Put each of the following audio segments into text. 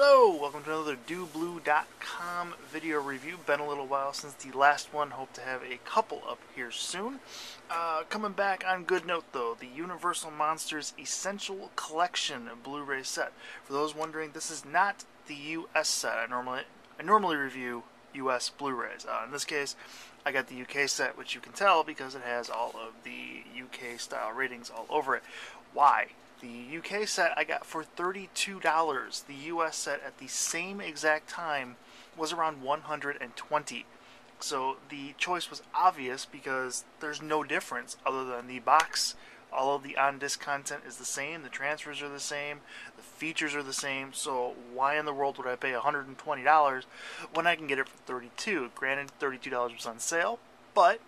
Hello, welcome to another DoBlue.com video review. Been a little while since the last one. Hope to have a couple up here soon. Coming back on good note though, the Universal Monsters Essential Collection Blu-ray set. For those wondering, this is not the US set. I normally review US Blu-rays. In this case, I got the UK set, which you can tell because it has all of the UK style ratings all over it. Why? The UK set I got for $32. The US set at the same exact time was around $120. So the choice was obvious because there's no difference other than the box. All of the on-disc content is the same, the transfers are the same, the features are the same, so why in the world would I pay $120 when I can get it for $32? Granted, $32 was on sale, but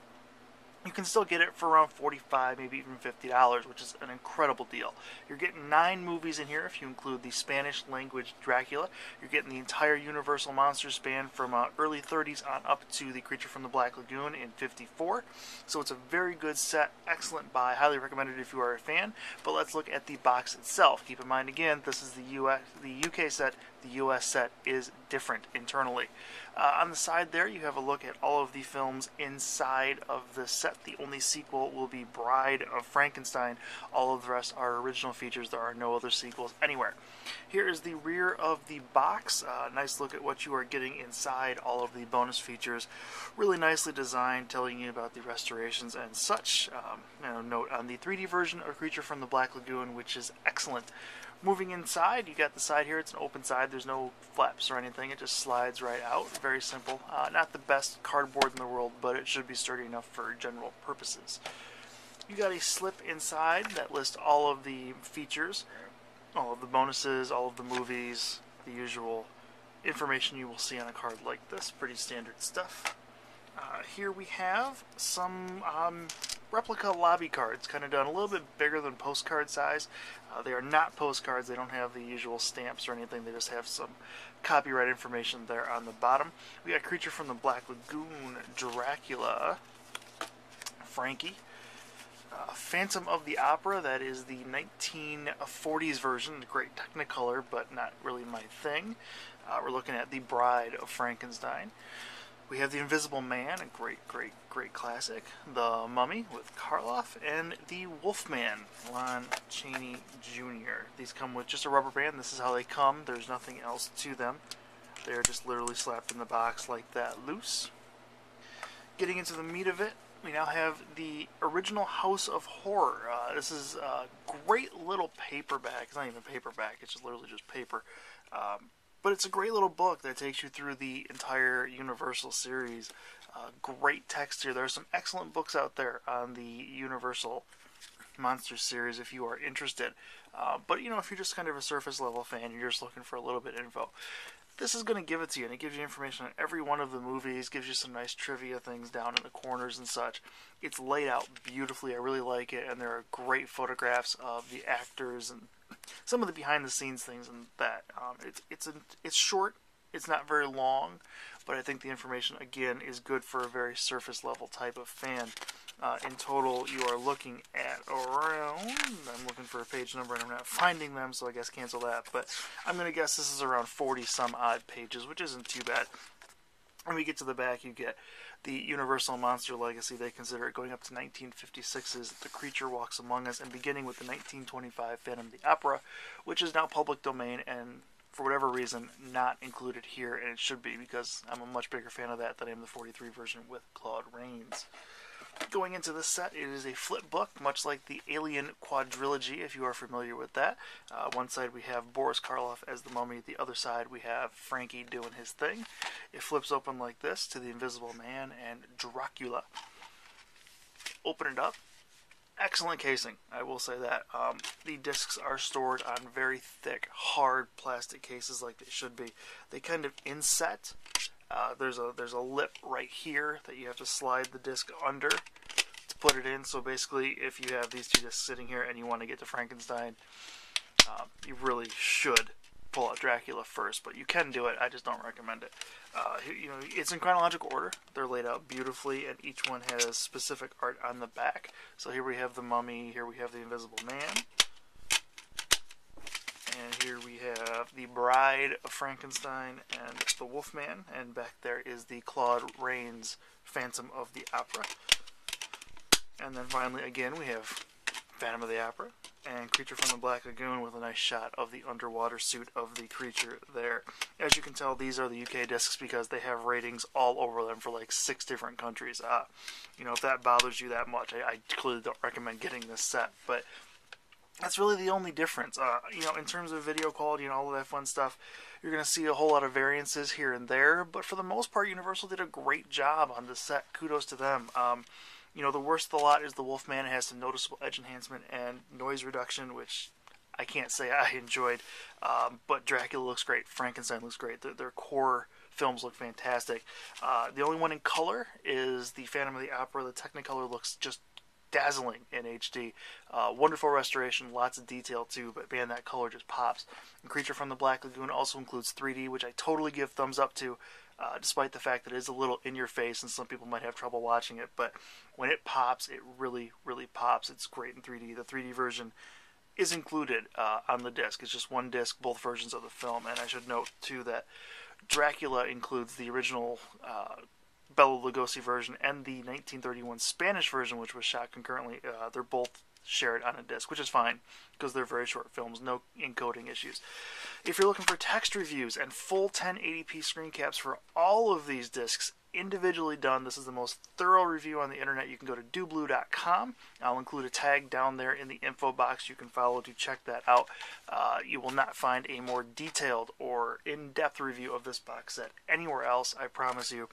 you can still get it for around $45, maybe even $50, which is an incredible deal. You're getting 9 movies in here if you include the Spanish language Dracula. You're getting the entire Universal Monsters span from early 30s on up to The Creature from the Black Lagoon in '54. So it's a very good set, excellent buy, highly recommended if you are a fan. But let's look at the box itself. Keep in mind again, this is the UK set. The US set is different internally. On the side there, you have a look at all of the films inside of the set. The only sequel will be Bride of Frankenstein. All of the rest are original features. There are no other sequels anywhere. Here is the rear of the box. Nice look at what you are getting inside. All of the bonus features, really nicely designed, telling you about the restorations and such. Note on the 3D version of Creature from the Black Lagoon, which is excellent. Moving inside, you got the side here. It's an open side. There's no flaps or anything. It just slides right out. Very simple. Not the best cardboard in the world, but it should be sturdy enough for general purposes. You got a slip inside that lists all of the features, all of the bonuses, all of the movies, the usual information you will see on a card like this. Pretty standard stuff. Here we have some replica lobby cards, kind of done a little bit bigger than postcard size. They are not postcards. They don't have the usual stamps or anything. They just have some copyright information there on the bottom. We got Creature from the Black Lagoon, Dracula, Frankie, Phantom of the Opera. That is the 1940s version. Great Technicolor, but not really my thing. We're looking at the Bride of Frankenstein. We have The Invisible Man, a great classic. The Mummy with Karloff, and The Wolfman, Lon Chaney Jr. These come with just a rubber band. This is how they come. There's nothing else to them. They're just literally slapped in the box like that, loose. Getting into the meat of it, we now have the original House of Horror. This is a great little paperback. It's not even paperback. It's just literally just paper. But it's a great little book that takes you through the entire Universal series. Great text here. There are some excellent books out there on the Universal Monsters series if you are interested. But, if you're just kind of a surface level fan, you're just looking for a little bit of info, this is going to give it to you, and it gives you information on every one of the movies, gives you some nice trivia things down in the corners and such. It's laid out beautifully. I really like it, and there are great photographs of the actors and some of the behind-the-scenes things and that. It's short. It's not very long, but I think the information, again, is good for a very surface-level type of fan. In total, you are looking at around, I'm looking for a page number and I'm not finding them, so I guess cancel that, but I'm going to guess this is around 40-some-odd pages, which isn't too bad. When we get to the back, you get the Universal Monster Legacy. They consider it going up to 1956's The Creature Walks Among Us, and beginning with the 1925 Phantom of the Opera, which is now public domain and for whatever reason not included here, and it should be because I'm a much bigger fan of that than I am the 43 version with Claude Rains. Going into this set, it is a flip book, much like the Alien quadrilogy, if you are familiar with that. One side we have Boris Karloff as the Mummy, the other side we have Frankie doing his thing. It flips open like this to The Invisible Man and Dracula. Open it up. Excellent casing, I will say that. The discs are stored on very thick, hard plastic cases like they should be. They kind of inset. There's a lip right here that you have to slide the disc under to put it in. So basically, if you have these two discs sitting here and you want to get to Frankenstein, you really should pull out Dracula first, but you can do it. I just don't recommend it. It's in chronological order. They're laid out beautifully, and each one has specific art on the back. So here we have the Mummy. Here we have the Invisible Man. And here we have the Bride of Frankenstein and the Wolfman, and back there is the Claude Rains Phantom of the Opera. And then finally, again, we have Phantom of the Opera and Creature from the Black Lagoon with a nice shot of the underwater suit of the creature there. As you can tell, these are the UK discs because they have ratings all over them for like 6 different countries. You know, if that bothers you that much, I clearly don't recommend getting this set, but that's really the only difference. You know, in terms of video quality and all of that fun stuff, you're going to see a whole lot of variances here and there, but for the most part, Universal did a great job on this set. Kudos to them. You know, the worst of the lot is the Wolfman. It has some noticeable edge enhancement and noise reduction, which I can't say I enjoyed. But Dracula looks great. Frankenstein looks great. Their core films look fantastic. The only one in color is the Phantom of the Opera. The Technicolor looks just dazzling in HD. Wonderful restoration, lots of detail too, but man, that color just pops. And Creature from the Black Lagoon also includes 3D, which I totally give thumbs up to. Despite the fact that it is a little in your face and some people might have trouble watching it, but when it pops, it really, really pops. It's great in 3D. The 3D version is included on the disc. It's just one disc, both versions of the film, and I should note too that Dracula includes the original Bela Lugosi version and the 1931 Spanish version, which was shot concurrently. They're both shared on a disc, which is fine because they're very short films, no encoding issues. If you're looking for text reviews and full 1080p screen caps for all of these discs individually done, this is the most thorough review on the internet. You can go to doblue.com. I'll include a tag down there in the info box you can follow to check that out. You will not find a more detailed or in-depth review of this box set anywhere else, I promise you.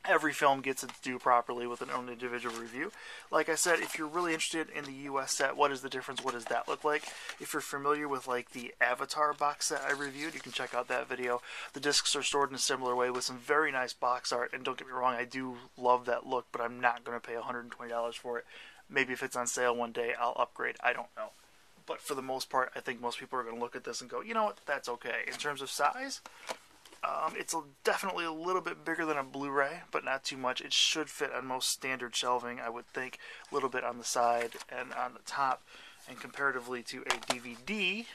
Every film gets its due properly with an own individual review. Like I said, if you're really interested in the US set, what is the difference? What does that look like? If you're familiar with like the Avatar box set I reviewed, you can check out that video. The discs are stored in a similar way with some very nice box art. And don't get me wrong, I do love that look, but I'm not going to pay $120 for it. Maybe if it's on sale one day, I'll upgrade. I don't know. But for the most part, I think most people are going to look at this and go, you know what, that's okay. In terms of size, it's definitely a little bit bigger than a Blu-ray, but not too much. It should fit on most standard shelving, I would think. A little bit on the side and on the top. And comparatively to a DVD,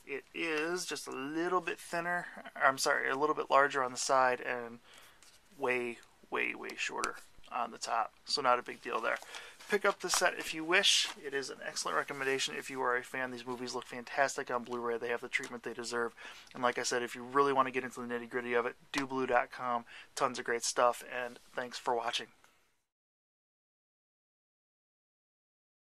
it is just a little bit thinner. I'm sorry, a little bit larger on the side and way, way, way shorter on the top. So not a big deal there. Pick up the set if you wish. It is an excellent recommendation if you are a fan. These movies look fantastic on Blu-ray. They have the treatment they deserve. And like I said, if you really want to get into the nitty-gritty of it, doblue.com. Tons of great stuff, and thanks for watching.